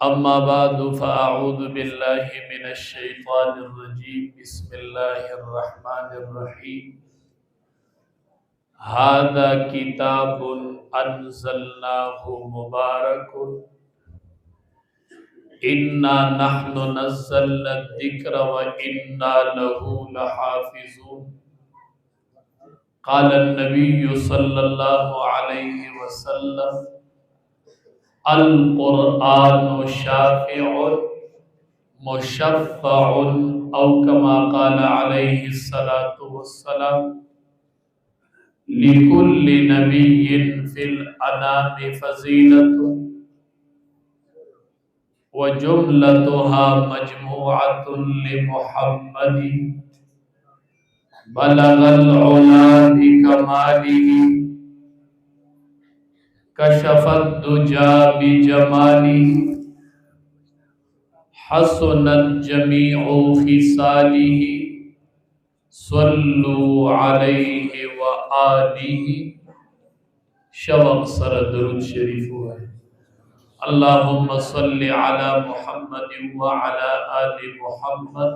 أما بعد فأعوذ بالله من الشيطان الرجيم بسم الله الرحمن الرحيم هذا كتاب أنزلناه مبارك إنا نحن نزلنا الذكر وإنا له لحافظون قال النبي صلى الله عليه وسلم القرآن شافع مشفع أو كما قال عليه الصلاة والسلام لكل نبي في الأنام فزيلة وجملتها مجموعة لمحمد بلغ العلا بكماله كشف الدجى بجماله حسنت جميع خصاله صلوا عليه وآله شوق سر درود شریف ہے اللهم صل على محمد وعلى آل محمد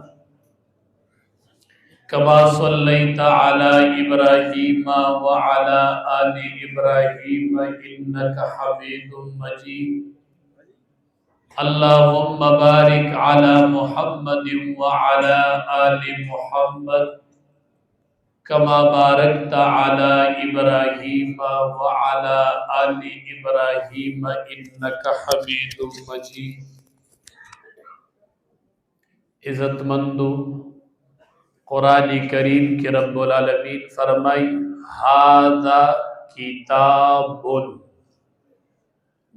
كما صليت على إبراهيم وعلى آل إبراهيم إنك حميد مجيد اللهم بارك على محمد وعلى آل محمد كما باركت على إبراهيم وعلى آل إبراهيم إنك حميد مجيد عزت مندو قرآن کریم کے رب العالمین فرمائی هذا کتاب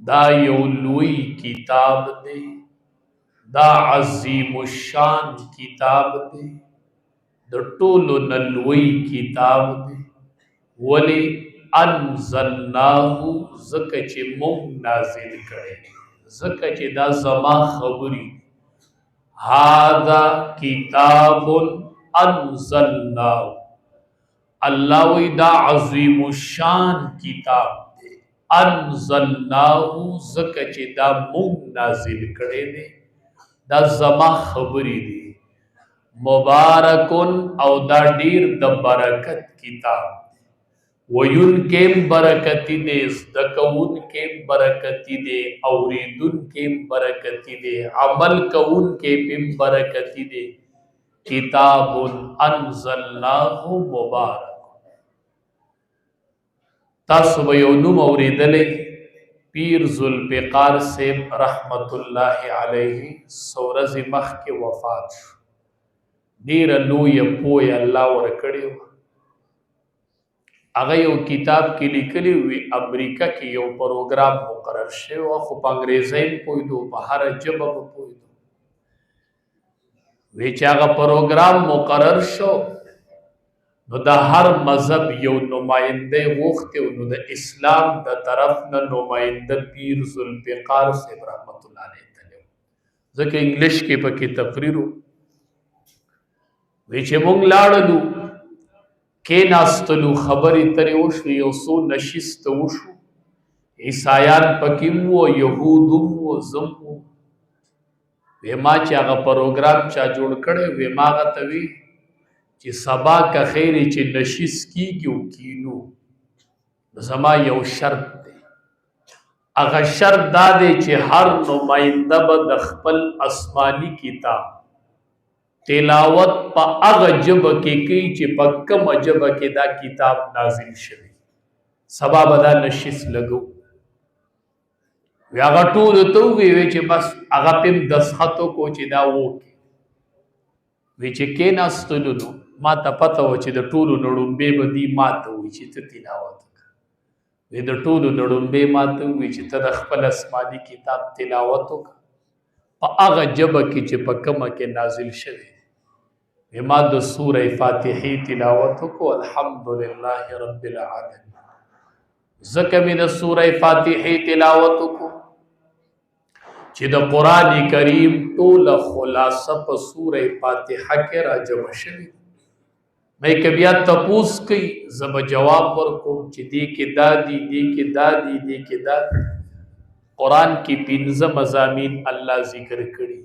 دا یو لوی کتاب دے دا عظیم الشان کتاب دے دا ټولو نه لوی کتاب دے ولی انزلناه زکه چې مونږ نازل کړي زکه چې دا زما خبري هذا کتاب انزلناه اللہ وی دا عظیم الشان کتاب دے انزلناه زکه چې دا مونږ نازل کړي دے دا زما خبري دي مبارکن او دا ډیر د برکت کتاب وین کېم برکتی دے زدکون کېم برکتی دے اوریدن کېم برکتی دے عمل کون کېم برکتی دے کتاب انزلناه مبارک تاسو به یو نوم اوریدلې پیر ذوالفقار صاحب رحمت الله علیه سورز مخ کې وفات شو ډیره لویه پوهه الله ورکړې هغه یو کتاب کې لیکلی وی امریکا کې یو پروګرام مقرر شوی خو په انګریزي پوهیدو په هر ژبه پوهیدو وی چې هغه پروګرام مقرر شو نو د هر مذهب یو نماینده غوښتي نو د اسلام د طرف نه نماینده پیر ذوالفقار صاحب رحمت الله علیه تلو ځکه انګلیش کې پکې تقریر وی چې مونږ لاړلو کې ناستلو خبرې ترې وشو یو څو نشست وشو عیسایان پکې وو یهود وو زم وو ویما چې هغه پروګرام چا جوړ کړی ویما هغه ته وی چې سبا که خیر چې نشیز کیږي او کینو زما یو شرط دی هغه شرط دا دی چې هر نماینده به د خپل آسماني کتاب تلاوت په هغه ژبه کې کوي چې په کومه ژبه کې دا کتاب نازل شوی سبا به دا نشیز لګو وی هغه ټول ته وی چې بس هغه پم دسخطو کو چې دا وکي وی چې کېناستلو نو ما ته پته و چې د ټولو نړومبې به دي ما ته وی چې ته تلاوت وی د ټولو نړومبې ما ته وی چې ته د خپل آسماني کتاب تلاوت وکړه په هغه ژبه کې چې په کومه کې نازل شوی وی ما د سوره فاتحه تلاوت وکړو الحمدلله رب العالمین ځکه مې د سوره فاتحه تلاوت وکړو چې د قران کریم ټوله خلاصه په سوره فاتحه کې راجمع شوی مې کبیا تپوس کوي زب جواب ورکوم چې دې کې دادی دې کې دادی دې کې دادی قرآن کې 15 مضامین الله ذکر کړي.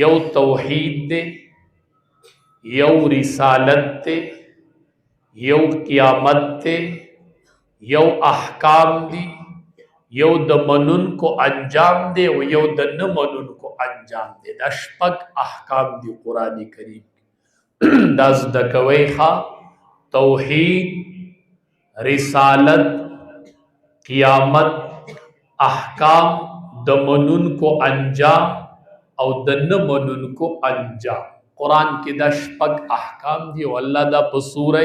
یو توحید دی، یو رسالت دی، یو قیامت دی، یو احکام دی، یو د منونکو انجام دی او یو د نه منونکو انجام دی. دا شپږ احکام دی قرآن کریم. دا زده کوئ ښه. توحید، رسالت، قیامت، احکام، د منونکو انجام او د نه منونکو انجام. قرآن کې دا شپږ احکام دی او الله دا په سوره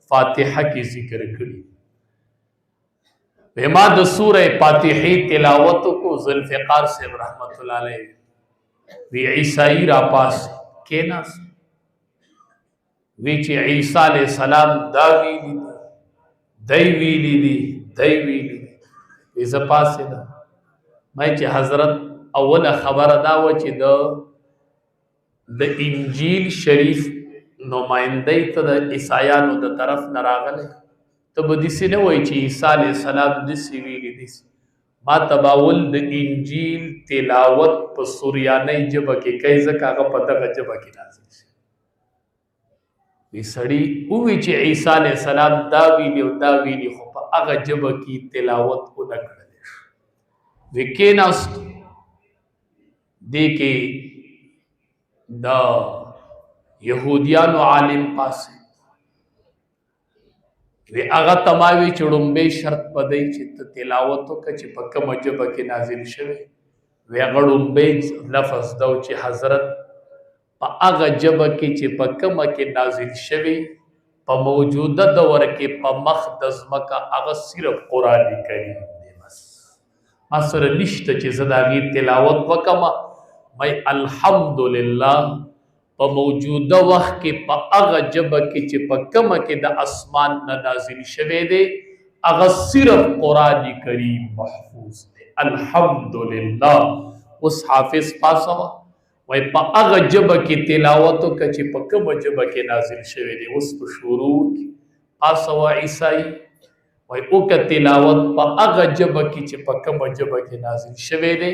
فاتحه کې ذکر کړي. ما د سوره فاتحه تلاوت کو ذوالفقار صاحب رحمت الله علیه وی عیسائی را پاس کیناس وی چې عیسی علیہ السلام دا ویلی دی ویلی دی وی زپاسه دا مې چې حضرت اوله خبره دا و چې د انجیل شریف نمائندې ته د عیسایانو د طرف نه راغله. ته به داسې نه وایي چې عیسی علیه السلام داسې ویلي داسې. ما تباول د انجیل تلاوت په سوریانۍ ژبه کې کوي ځکه هغه په دغه ژبه کې نازل شي. وی سړي ووایي چې عیسی علیه السلام دا ویلي او دا ویلي خو په هغه ژبه کې تلاوت ونه کړلی شو. وی کېناست دې کې د یهودیانو عالم پاسه وی هغه تماوی چې ړومبی شرط پدی چې ته تلاوت وکړه چې په کومه ژبه کې نازل شوی. وی هغه ړومبی لفظ دا چې حضرت په هغه ژبه کې چې په کومه کې نازل شوی په موجوده دور کې په مخ د ځمکه هغه صرف قرآن کریم دی. بس ما سره نشته چې زه د هغې تلاوت وکړم. مې الحمدلله په موجوده وخت کې په هغه ژبه کې چې په کومه کې د اسمان نه نازل شوی دی هغه صرف قرآن کریم محفوظ دی. الحمدلله. اوس حافظ پاسه وای په هغه ژبه کې تلاوت وکړه چې په کومه ژبه کې نازل شوی دی. اوس په شروع کې پاسه عیسائی وای وکړه تلاوت په هغه ژبه کې چې په کومه ژبه کې نازل شوی دی.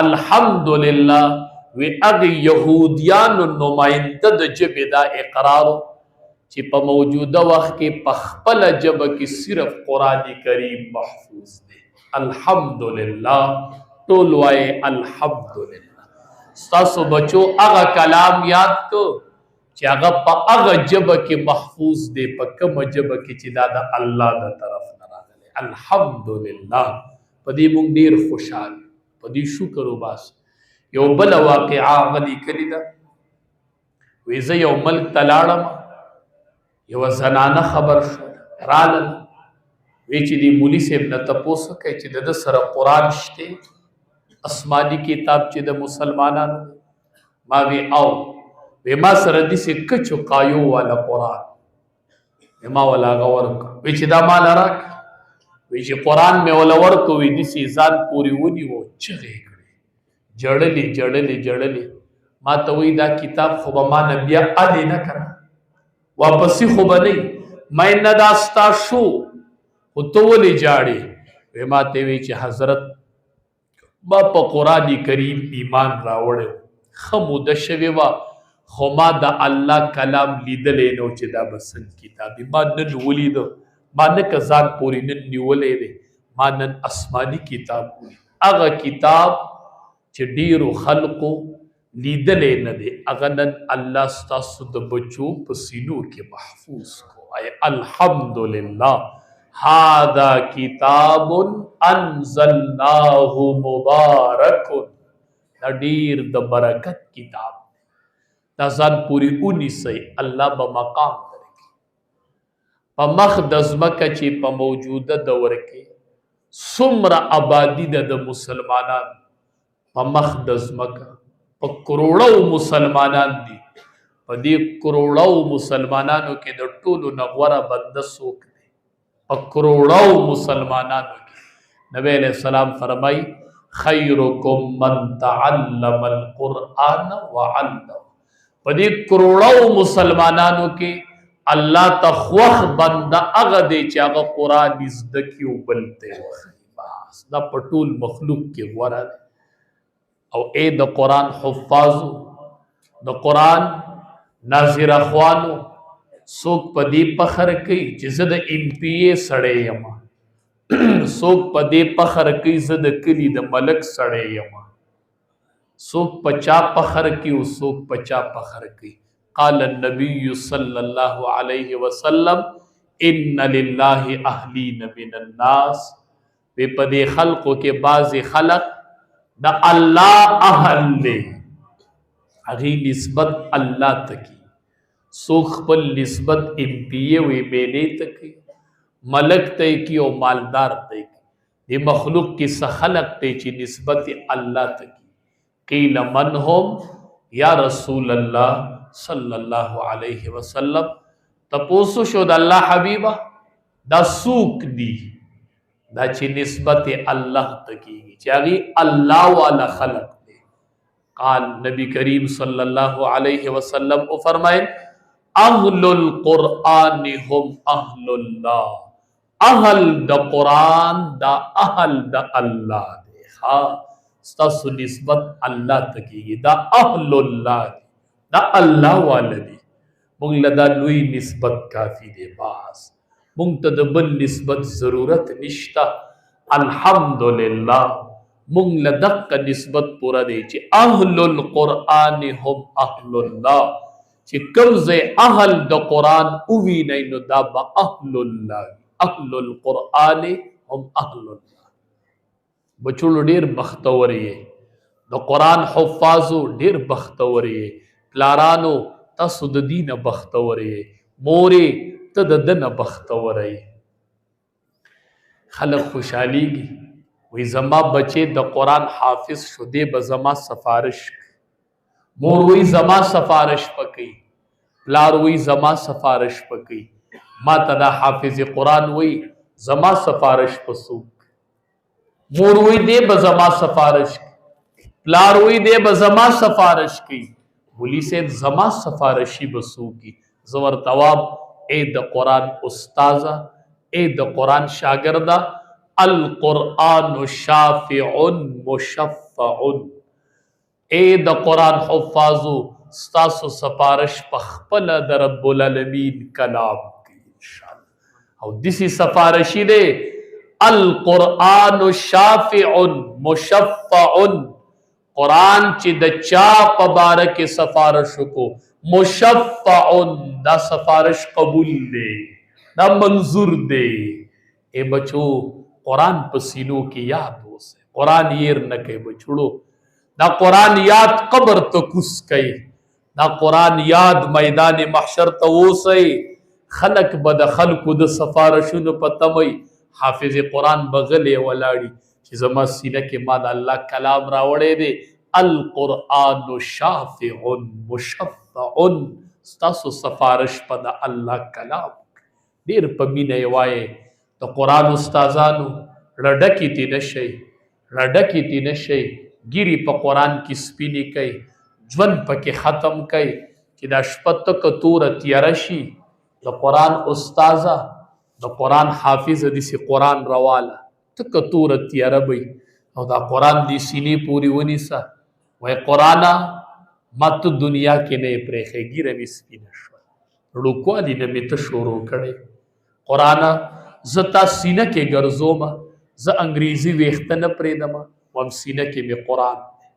الحمدلله. وی اغه یهودیانو نماینده د ژبې دا اقرار چې په موجوده وخت کې په خپل ژبه کې صرف قرآن کریم محفوظ دی. الحمدلله. ټول وای الحمدلله. ستاسو بچو هغه کلام یاد کو چې هغه په هغه ژبه کې محفوظ دی په کومه ژبه کې چې دا د الله د طرف نه راغلی. الحمدلله. په دې موږ ډیر خوشحال په دې شکر وباسو. یو بل واقعا غلی کلی ده. وی زه یو ملک ته لاړم، یو زنانه خبر شو راله وی چې دی مولي صاحب نه تپوس وکړئ چې د ده سره قرآن شته آسماني کتاب چې د مسلمانانو. ما وی او وی ما سره داسې کچو قایو والا قرآن ما ولا هغه ورکړه. وی چې دا مال راکړه. وی چې قرآن مې ولا ورکړه وی داسې ځان پورې ونیو چغې کړې جړلې. ما ته وی دا کتاب خو به ما نه بیا الی نه کړه واپسې خو به نه مې نه دا ستا شو خو ته ولې جاړې. وی ما ته وی چې حضرت ما په قرآن کریم ایمان راوړی ښه موده شوې وه خو ما د الله کلام لیدلی نو چې دا به څنګه کتاب ما نن ولیده. ما نه که ځان پورې نن نیولی دی ما نن آسماني کتاب ولید. هغه کتاب چې ډیرو خلقو لیدلی نه دی هغه نن الله ستاسو د بچو په سینو کې محفوظ کو. الحمدلله. هذا کتاب انزلناه مبارک. دا ډیر د برکت کتاب دا ځان پوری اونیسئ الله به مقام درکړي. په مخ د ځمکه چې په موجوده دور کې څومره آبادي ده د مسلمانانو په مخ د ځمکه په کروڑو مسلمانان دي. په دې کروڑو مسلمانانو کې د ټولو نه غوره بنده څوک دی؟ په کروڑو مسلمانانو کې نبی علیہ السلام فرمای خیرکم من تعلم القرآن وعلمه. په دې کروڑو مسلمانانو کې الله ته خوښ بنده هغه دی چې هغه قرآن زده کړي او بل ته وښيي. بس دا په ټول مخلوق کې غوره دی. او اے د قرآن حفاظو، د قرآن ناظر اخوانو، څوک په دې فخر کوي چې زه د MPA سړی یم، څوک په دې فخر کوي زه د کلي د ملک سړی یم، څوک په چا فخر کوي او څوک په چا فخر کوي. قال النبي صلی الله علیه وسلم ان لله اهلین من الناس، په دې خلقو کې بعض خلق د الله اهل دی، هغه نسبت الله تکی. څوک خپل نسبت MPA وی بینے تکی، ملک ته کی او مالدار ته کی. د مخلوق کې څه خلق ته چې نسبت الله تکی. قیل من هم یا رسول الله صلی الله علیه وسلم، تپوسو شو د الله حبیبه دا سوک دی دا چې نسبت الله تکیږي چې هغه الله والا خلق دی. قال نبی کریم صلی الله علیه وسلم او فرمائے اهل القرآن هم اهل الله، اهل د قرآن دا اهل د الله دی. ها ستاسو نسبت الله تکیږي، دا اهل الله دی، دا الله والا دی. مونږ له دا لوی نسبت کافی دی، باس مونږ ته د بل نسبت ضرورت نشته. الحمدللہ مونږ له دقه نسبت پوره دی چې اهل القرآن هم اهل الله، چې کوم ځای اهل د قرآن ووینئ نو دا به اهل الله، اهل القرآن هم اهل الله. بچولو ډیر بختور یې، د قرآن حفاظو ډیر بختور یې، پلارانو تاسو د دینه بختور یې، مورې ته د دنه بختور یې. خلق خوشحالیږي وی زما بچې د قرآن حافظ شو، دی به زما سفارش کوي. مور وی زما سفارش پکې، پلار وی زما سفارش پکې. ما ته دا حافظ قرآن وی زما سفارش پسوک، مور وی دی به زما سفارش کوي، پلار وی دی به زما سفارش کوي، ولی صاحب زما سفارشی بسوکی. زور تواب اے د قرآن استازہ، اے د قرآن شاگردہ، القرآن شافع مشفع، اے د قرآن حفاظو ستاسو سفارش پخپل د رب العالمین کلام کی انشاءاللہ. او دسی سفارشی دے القرآن شافع مشفع، قرآن چې د چا په باره کې سفارش کو، مشفع دا سفارش قبول دی، دا منظور دی. اے بچو قرآن په سینو کې یاد اوسه، قرآن ير نه کوي بچړو، دا قرآن یاد قبر ته کوس کوي، دا قرآن یاد میدان محشر ته اوسئ. خلق به د خلقو د سفارشونو په تمئ حافظ قرآن بغلې ولاړي چې زما سینه کې ما د الله کلام راوړی دی. القرآن شافع مشفع، ستاسو سفارش په د الله کلام. ډیر په مینه یې وایې د قرآن استادانو رډکې تی نشئ، رډکې تی نشئ، ګیري په قرآن کې سپینې کوي، ژوند پکې ختم کوي چې دا شپه تکه توره تیاره شي. د قرآن استازه، د قرآن حافظ داسې قرآن رواله تکه توره تیاره بی او دا قرآن دی سینې پوری ونیسه، وای قرآنه ما تو دنیا کې نه پرېښی، ګیره مې سپینه شوه، ړوکوالي نه مې ته شروع کړی. قرآنه زه تا سینه کې ګرځومه، زه انګریزي ویښته نه پرېږدم وم سینه کې مې قرآن دی،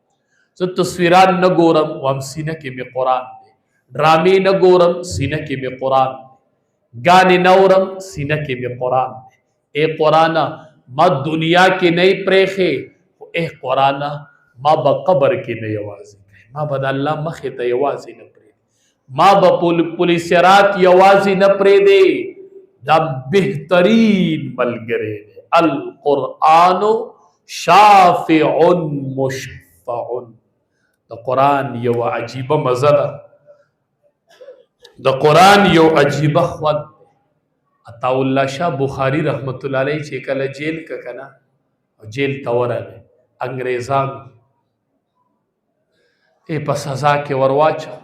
زه تصویران نه ګورم وم سینه کې مې قرآن دی، ډرامې نه ګورم سینه کې مې قرآن دی، ګانې نه اورم سینه کې مې قرآن دی. اے قرآنه ما دنیا کې نه پرېښې، خو اے قرآنه ما به قبر کې نه یوازې کړې، ما به د الله مخې ته یوازې نه پرېږدې، ما به پولیسرات یوازې نه پرېږدې. دا بهترین ملګری دی، القرآن شافع مشفع. د قرآن یو عجیبه مزه ده، د قرآن یو عجیبه خوند. عطا الله شاه بخاری رحمت الله علیه چې کله جیل که کنه جیل ته ورغی، انګریزانو په سزا کې ورواچو،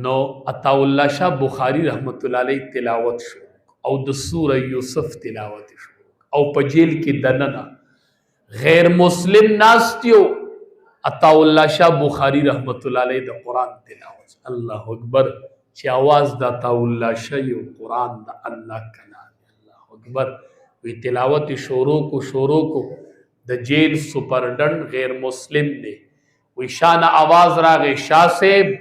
نو عطا الله شاه بخاری رحمت الله علیه تلاوت شو او د سوره یوسف تلاوت شو. او په جیل کې دننه غیر مسلم ناستیو عطا الله شاه بخاری رحمت الله علیه د قران تلاوت الله اکبر چې आवाज د عطا الله شاه یو قران د الله کلام الله اکبر وی تلاوت شروع کو د جیل سپرډن غیر مسلم دی وی شان आवाज راغی شاه صاحب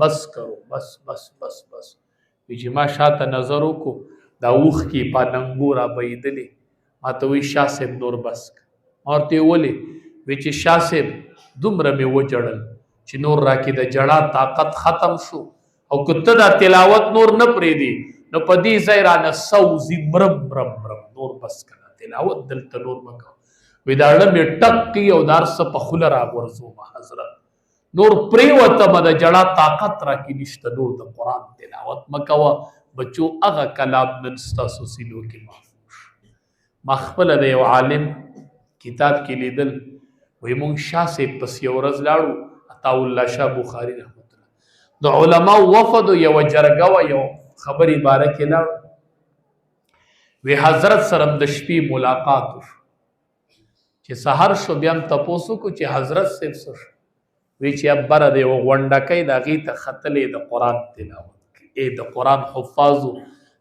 بس کرو بس بس بس بس وی چې ما شاته نظر وکړو دا اوخ کې پاننګو را بېدلې ما ته وی شاه صاحب نور بس ورته ولې وی چې شاه صاحب دومره مې وجړل چې نور راکې د جړه طاقت ختم شو او کته دا تلاوت نور نه پرېدي نو په دې ځای رانه سوزي مرم نور بس کړه تلاوت دلته نور مکو وی دا مې ټکي او دارس په خوله را ورزو حضرت نور پریوته مده جړه طاقت راکې نشته نور د قران تلاوت مکوه بچو هغه کلام نن ستاسو سینو کې محفوظ مخبل د یو عالم کتاب کې لیدل وی مونږ شاه صاحب پس یو ورځ لاړو عطا الله شاه بخاری رحمت الله د علما وفد یو جرګه و یو خبرې باره کې لاړو وی حضرت سره د شپې ملاقات وشو چې سحر شو بیا هم تپوسو کو چې حضرت صاحب څه شو وی چې ابره دی غونډکۍ د هغې ته ختلې د قرآن تلاوت د قرآن حفاظو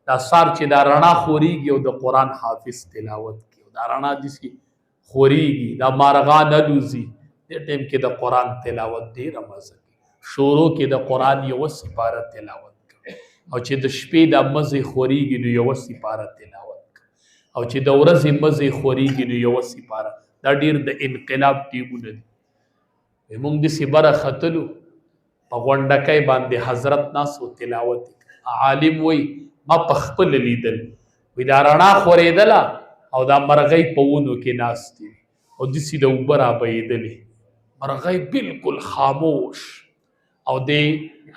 دا سار چې دا رڼا خورېږي او د قرآن حافظ تلاوت کوي دا رڼا داسې خورېږي دا مارغان الوزي دې ټایم کې د قرآن تلاوت ډېره مزه کوي شروع کې د قرآن یوه سپاره تلاوت کوي او چې د شپې دا مزې خورېږي نو یوه سپاره تلاوت کوي او چې د ورځې مزې خورېږي نو یوه سپاره دا ډېر د انقلاب ټیمونه دي موږ داسې بره ختلو په غونډکۍ باندې حضرت ناست و تلاوت عالم وی ما په خپل لیدل وی دا رڼا خورېدله او دا مرغۍ په ونو کې ناستې او داسې د اوبه را بهېدلې مرغۍ بالکل خاموش او د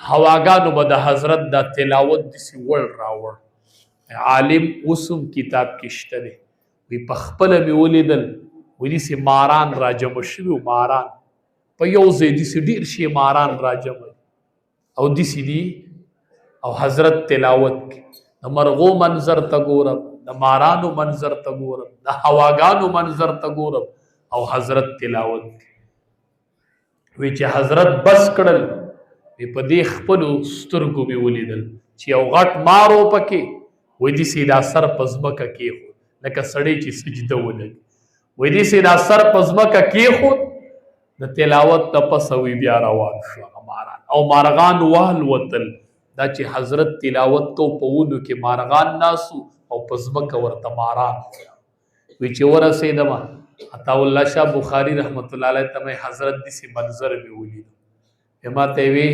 هواګانو به د حضرت دا تلاوت داسې وړ راوړ عالم اوس هم کتاب کې شته دی وی په خپله مې ولیدل وی داسې ماران را جمع شوي ماران په یو ځای داسې ډېر شي ماران را جمع او داسې دي او حضرت تلاوت کوي د مرغو منظر ته ګورم د مارانو منظر ته ګورم د هواګانو منظر ته ګورم او حضرت تلاوت کوي وی چې حضرت بس کړل وی په دې خپلو سترګو مې ولیدل چې یو غټ مارو پکې وی داسې دا سر په ځمکه کېښود لکه سړی چې سجده ولګي وی داسې دا سر په ځمکه کېښود د تلاوت د پسه وی بیا روان شو ماران او مارغان والوتل دا چې حضرت تلاوت کو په ونو کې مارغان ناسو او په ځمکه ورته ماران وی چې ورسېدم عطا الله شاه بخاری رحمت الله علیه ته مې حضرت داسې منظر مې ولید ما ته وی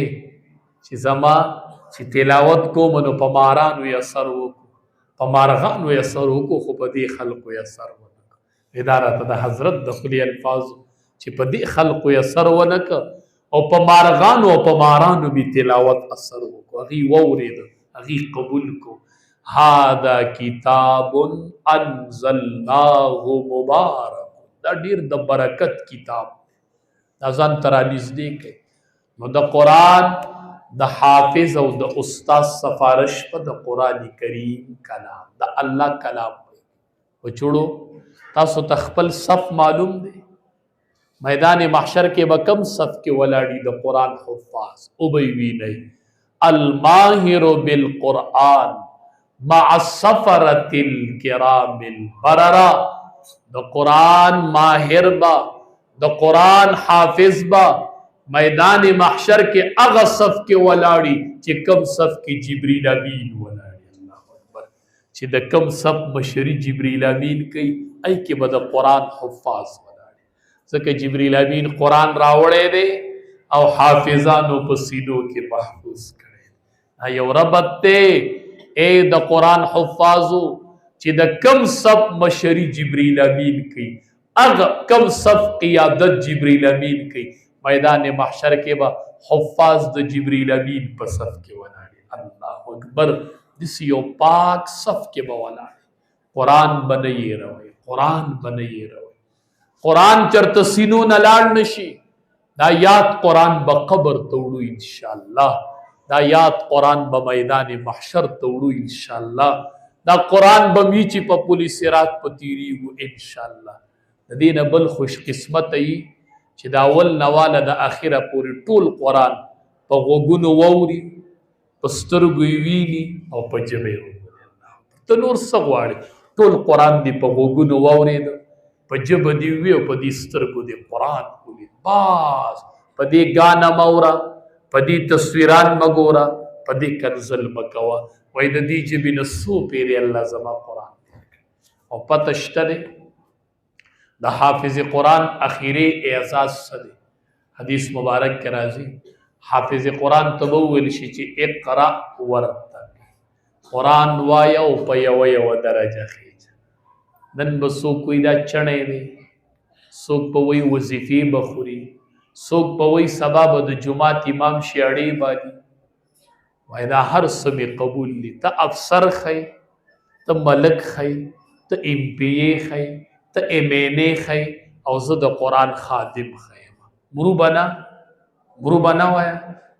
چې زما چې تلاوت کوم نو په مارانو یې اثر وکړو په مارغانو یې اثر وکړو خو په دې خلکو یې اثر ونه اداره ته د حضرت د خلی الفاظ چې په دې خلکو یې اثر ونه کړ او په مارغانو او په مارانو بي تلاوت اثر وکړو هغې واورېده هغې قبول کو هذا کتاب انزلناه مبارک دا ډېر د برکت کتاب دا ځان ته رانږدې کوي نو د قرآن د حافظ او د استاد سفارش په د قرآن کریم کلام د الله کلام وچوړو تاسو ته خپل صف معلوم دی میدان محشر کې به کم صف کې ولاړي د قرآن حفاظ او به یې وینئ الماهر بالقرآن مع السفرة الكرام البررا د قرآن ماهر با د قرآن حافظ با میدان محشر کې هغه صف کې ولاړي چې کم صف کې جبریل امین ولاړي الله اکبر چې د کم صف مشري جبریل امین کوي ای کې به د قرآن حفاظ ځکه جبریل امین قرآن راوړی دی او حافظانو په سینو کې محفوظ کړی یو ربط دی ای د قرآن حفاظو چې د کم صف مشري جبریل امین کوي هغه کم صف قیادت جبریل امین کوي میدان محشر کې به حفاظ د جبریل امین په صف کې ولاړي الله اکبر داسې یو پاک صف کې به ولاړي قرآن به نه هېروئ قرآن به نه هېروئ قرآن چرته سینو نه لاړ نشي دا یاد قرآن به قبر ته وړو انشاءالله دا یاد قرآن به میدان محشر ته وړو انشاءالله دا قرآن بمی چې په پل صراط په تیریږو انشاءالله. د دې نه بل خوش قسمت ای چې د اول نواله د اخره پورې ټول قرآن په غوږونو واوري، په سترګو یې ویني او په ژبه یې وګوري. ته نور څه غواړې؟ ټول قرآن دی په غوږونو واورېده، په ژبه دې وي او په دې سترګو دې قرآن ولید. باز په دې ګانه مه اوره، په دې تصویران مه ګوره، په دې کنزل مه کوه. وایي د دې ژبې نه څو پیرې الله زما قرآن او پته شته دی د حافظ قرآن اخیری اعزاز څه دی؟ حدیث مبارک کې راځي حافظ قرآن ته به وویل شي چې اقرأ ورتل، قرآن وایه او په یوه یوه درجه خیژه. نن به څوک وایي دا چڼی دی، څوک به وایي وظیفې به خوري، څوک به وایي سبا به د جومات امام شي اړې بالي. وایي دا هر څه مې قبول دي. ته افسر خی، ته ملک خی، ته ایم پی ای خی، ته ایم این ای خی، او زه د قرآن خادم خیم. مرو به نه وایه.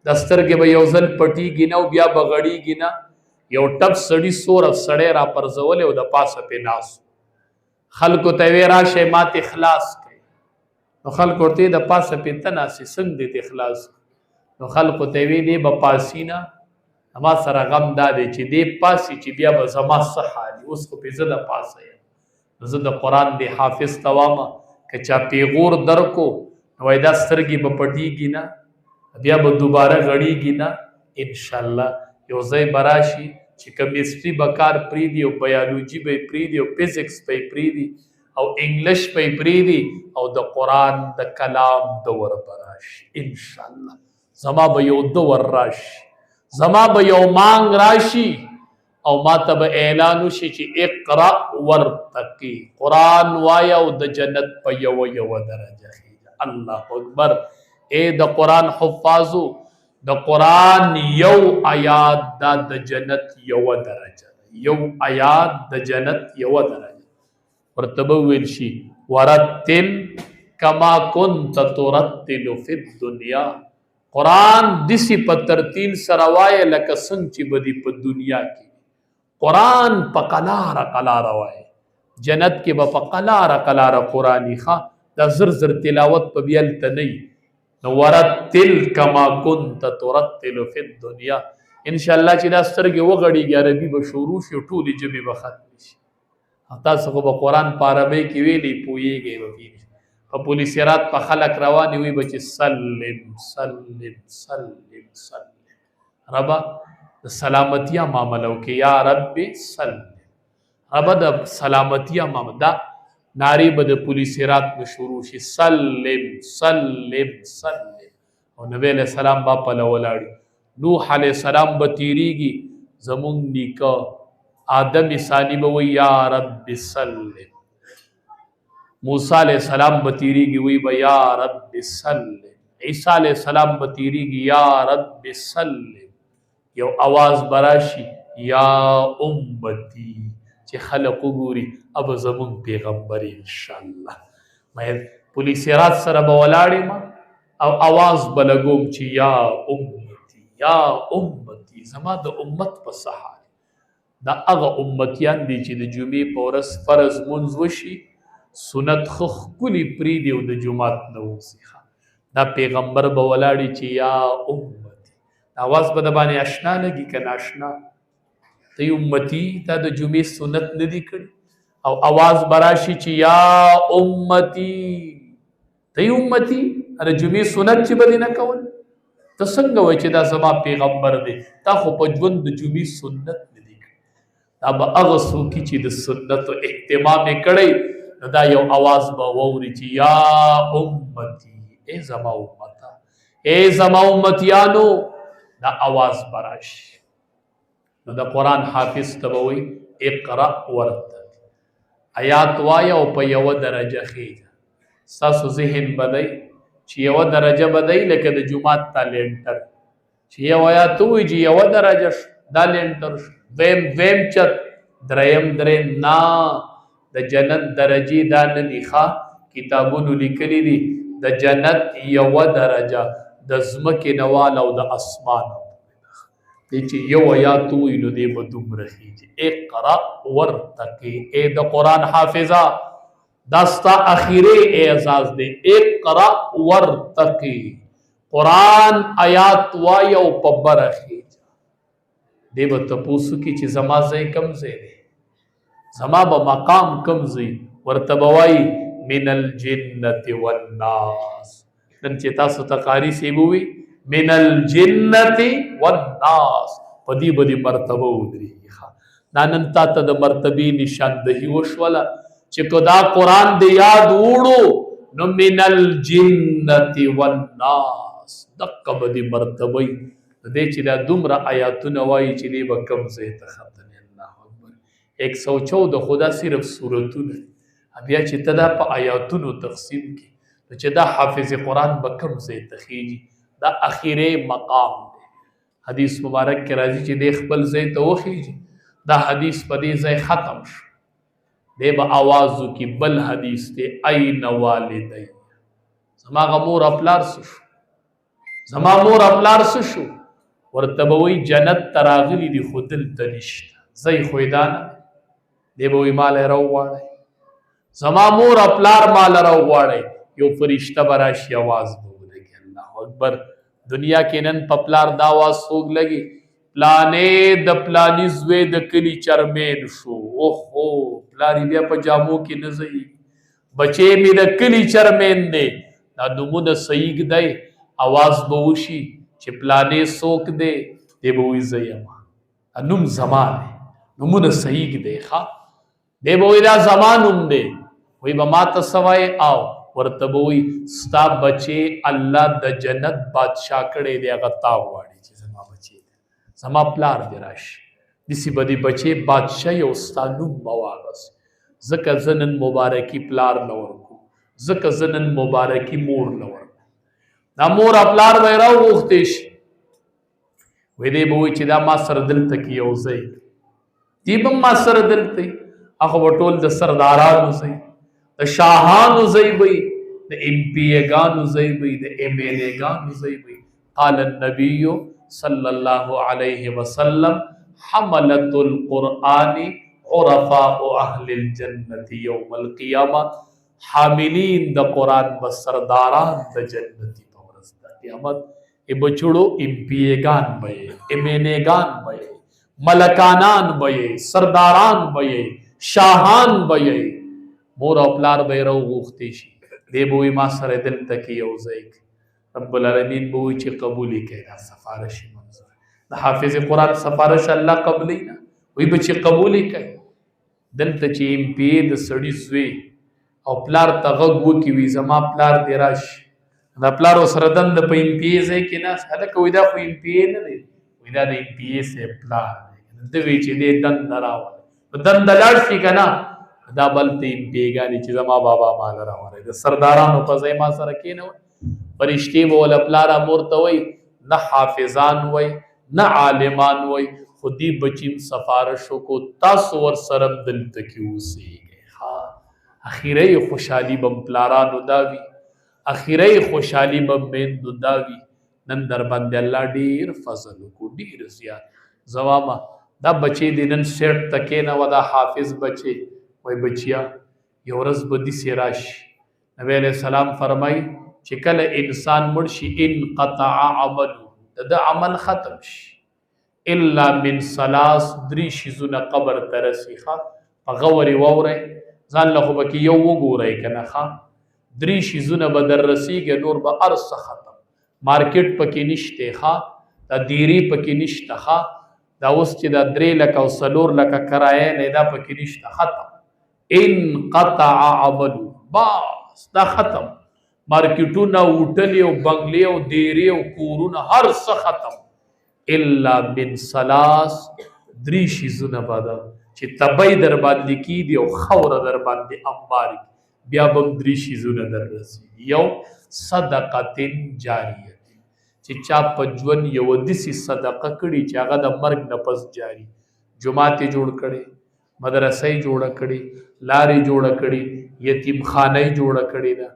د سترګې به یو ځل پټېږي نه او بیا به غړېږي نه. یو ټپ سړي سور سړی را پرځولی او د پاسه پې ناست، خلکو ته وی راشئ ما ته اخلاص کوي. نو خلکو ورته د پاسه پې ته ناستې څنګه دې ته اخلاص؟ نو خلکو ته وی دی به پاسي نه، ما سره غم دا دی چې دې پاسي چې بیا به زما څه حال وي. اوس خو پې زه د پاسه یم، نو زه د قرآن دی حافظ ته وامه که چا پیغور درکو نو وایي دا سترګې به پټېږي نه، بیا به دوباره غړېږي نه. انشاءالله یو ځای به راشي چې کمیسټري به کار پرېږدي او بیالوجي به یې پرېږدي او فزکس به یې پرېږدي او انګلش به یې پرېږدي او د قرآن د کلام دور به راشي. انشاءالله زما به یو دور راشي، زما به یو مانګ راشي او ما ته به اعلان وشي چې اقرأ ورتقي، قرآن وایه او د جنت په یوه یوه درجه خیژه. الله اکبر. اے د قرآن حفاظو، د قرآن یو آیات دا د جنت یوه درجه ده، یو آیات د جنت یوه درجه. ورته به وویل شي ورتل کما کنت ترتل فی الدنیا، قرآن دسی په ترتیل سره وایه لکه څنګه چې به دې په دنیا کې قرآن په قلاره قلاره وایه، جنت کې به په قلاره قلاره قرآني ښه دا زر زر تلاوت په بیا هلته نه وي. نو ورتل کما کنت ترتل فی الدنیا. انشاءالله چې دا سترګې وغړېږي عربي به شروع شي او ټولې ژبې به ختمې شي. تاسو خو به قرآن په عربۍ کې ویلی پوهېږئ به پوهېږئ. په پل صراط په خلک روانې وي به چې سلم سلم سلم سلم، ربه د سلامتیا معامله وکړي، یا رب سلم، ربه د سلامتیا معامله. دا ناری به د پل صراط نه شروع شي سلم سلم سلم. او نبی علیہ السلام با پله ولاړي، نوح علیہ السلام به تیریږي، زمونږ نیکه آدم ثانی به وایي یا رب سلم، موسی علیہ السلام به تیریږي وایي به یا رب سلم، عیسی علیہ السلام به تیریږي یا رب سلم. یو آواز براشي یا امتی چې خلق وګوري اب زمون پیغمبر انشاءالله. مې پل صراط سره به ولاړې ما او آواز به لګوم چې یا امتی یا امتی، زما د امت په سحال. دا هغه امتیان دي چې د جمعې په ورځ فرض منځ وشي، سنت خو ښکلي پرېږدي او د جومات نه وځي. دا پیغمبر به ولاړې چې یا امتی، آواز به د باندې اشنا لګي که ناشنا. ته امتی تا د جمعې سنت نه دي کړي او آواز براشي چې یا امتی، ته امتی د جمعې سنت چې به دې نه کول. ته څنګه وایې چې دا زما پیغمبر دی؟ تا خو په ژوند د جمعې سنت نه دي کړي. دا به هغه څوک چې د سنتو اهتمام یې کړی نو دا یو آواز به واوري چې یا امتی، ای زما امتا، ای زما امتیانو، دا آواز براشي. نو د قرآن حافظ ته به وایي اقرأ ورتل، آیات وایه او په یوه درجه خیژه. ستاسو ذهن به دی چې یوه درجه به دی لکه د جومات تا لینټر چې یو آیات ووایي چې یوه درجه شو دا لینټر شو، دویم چت، دریم نه. د جنت درجې دا نه دي ښه، کتابونو لیکلي دي د جنت یوه درجه د ځمکې نه واله او د اسمان، د دی چې یو آیات ووایي نو دی به دومره خیږي. اقرأ ورتقي، ای د قرآن حافظه دا ستا اخیری اعزاز دی. اقرأ ورتقي، قرآن آیات وایي او په بره خیږه. دی به تپوسو کې چې زما ځای کوم ځای دی، زما به مقام کوم ځای، ورته به وایي من الجنة والناس. نن چې تاسو ته قاري صاحب ووي من الجنة والناس، په دې به دې مرتبه ودرېږي. دا نن تا ته د مرتبې نشاندهي وشوله چې که دا قرآن دې یاد وړو نو من الجنة والناس دقه به دې مرتبه وي. دې چې دا دومره آیاتونه وایي چې دې به کوم ځای ته ختمي. الله اکبر. 114 خدا صرف سورتونه، بیا چې ته دا په آیاتونو تقسیم کړي نو چې دا حافظ قرآن به کوم ځای ته خیږي. دا اخیری مقام دی. حدیث مبارک کې راځي چې دی خپل ځای ته وخیږي، دا حدیث په دې ځای ختم شو. دی به آواز وکړي بل حدیث دی این والدی، زما مور پلار څه شو، زما مور پلار څه شو. ورته به وایي جنت ته راغلي دي خو دلته نشته، ځای خو یې دا نه دی. دی به وایي مال یې راوغواړئ، زما مور پلار مال راوغواړئ. یو فرشته به راشي آواز به ولګي. الله اکبر. دنیا کې نن په پلار دا آواز څوک لګي، پلانې د پلاني زوی د کلي چرمین شو. اوهو پلار بیا په جامو کې نه ځي، بچې مې د کلي چرمین دی. دا نومونه صحیح دی، آواز به وشي چې پلانې څوک دی، دی به وایي زه یم. نوم زما دی، نومونه صحیح دی. دی به وایي دا زما نوم دی. وایي به ما ته څه وایې؟ او ورته به وایي ستا بچې الله د جنت بادشاه کړی دی، هغه تا غواړي چې زما بچې دی، زما پلار دی راشي. داسې به دې بچې بادشاهي او ستا نوم به واغست. ځکه زه نن مبارکي پلار نه ورکوم، ځکه زه نن مبارکي مور نه ورکوم. دا مور او پلار به یې راوغوښتی شي. وایي دی به وایي چې دا ما سره دلته کې یو ځای دی، به ما سره دلته وي. هغه به ټول د سردارانو ځای، د شاهانو ځای وي، د ایم پی ګانو ځای وي، د ایم ایل اے ګانو ځای وي. قال النبي صلی الله علیه وسلم حملة القرآن عرفاء اهل الجنة یوم القیامه. حاملین د قرآن به سرداران د جنتي په ورځ د قیامت. ای بچړو ایم پی ګان به یې، ایم این اے ګان به یې، ملکانان به یې، سرداران به یې، شاهان به یې. مور او پلار به یې راوغوښتی شي. دی به وایي ما سره دلته کې یو ځای کې. رب العالمین به وایي چې قبول یې کړئ دا سفارشي منظور. د حافظ قرآن سفارش الله قبلوي نه، وایي به چې قبول یې کړئ. دلته چې ایم پی ای د سړي زوی او پلار ته غږ وکړي وي زما پلار دی راشي، دا پلار ورسره دنده په ایم پی ای ځای کې ناست. هلکه وایي دا خو ایم پی ای نه دی، وایي دا د ایم پی ای صاحب پلار دی. ده وایي چې دی دنده راوړی، په دنده لاړ شي که نه دا بل ته ایم پی ای ګانې چې زما بابا مال راوړی. د سردارانو په ځای ما سره کېنوئ. فرشتې به وله پلاره مور ته وایي نه حافظان وایي نه عالمان وایي، خو دې بچیم سفارش وکړو تاسو ورسره دلته کې اوسېږئ. اخیری خوشحالي به پلارانو دا وي، اخیری خوشحالي به میندو دا وي. نن در باندې الله ډېر فضل وکړو، ډېر زیات. زه وایم دا بچې دې نن سیټ ته کېنوه، دا حافظ بچې. وایي بچیا یو ورځ به داسې راشي. نبی علیه السلام فرمایي چې کله انسان مړ شي انقطع عمله، د ده عمل ختم شي الا من ثلاث، درې شیزونه قبر ته رسي. په غور یې واورئ، ځان له خو به کې یو وګورئ که نه. درې شیزونه به در رسیږي، نور به هر څه ختم. مارکیټ پکې نشته، دا دیرې پکې نشته، دا اوس چې دا 3 لکه او 4 لکه کرایه نه دا پکې نشته، ختم. انقطع عمله، بس دا ختم. مارکیټونه، هوټلې او بنګلې او دیرې او کورونه هر څه ختم. الا من ثلاث، 3 شیزونه به ده چې تبی در باندې کېږي او خوره در باندې انباري، بیا به هم 3 شیزونه در رسېږي. یو صدقة جاریه، چې چا په ژوند یو داسې صدقه کړي چې هغه د مرګ نه پس جاري. جومات یې جوړ کړی، مدرسه یې جوړه کړې، لارې جوړه کړې، یتیم خانه یې جوړه کړې ده،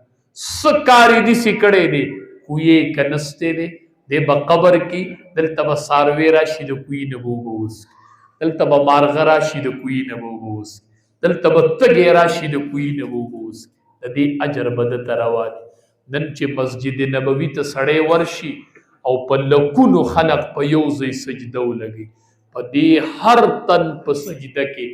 څه کار یې داسې کړی دی خو یې که نستی دی دی به قبر کې دلته به څاروی راشي د کوهي نه به اوبه وڅښي، دلته به مارغه راشي د کوهي نه به اوبه وڅښي، دلته به تږی راشي د کوهي نه به اوبه وڅښي. د دې اجر به دته روا دی. نن چې مسجد نبوي ته سړی ورشي او په لکونو خلق په یو ځای سجده ولګي، په دې هر تن په سجده کې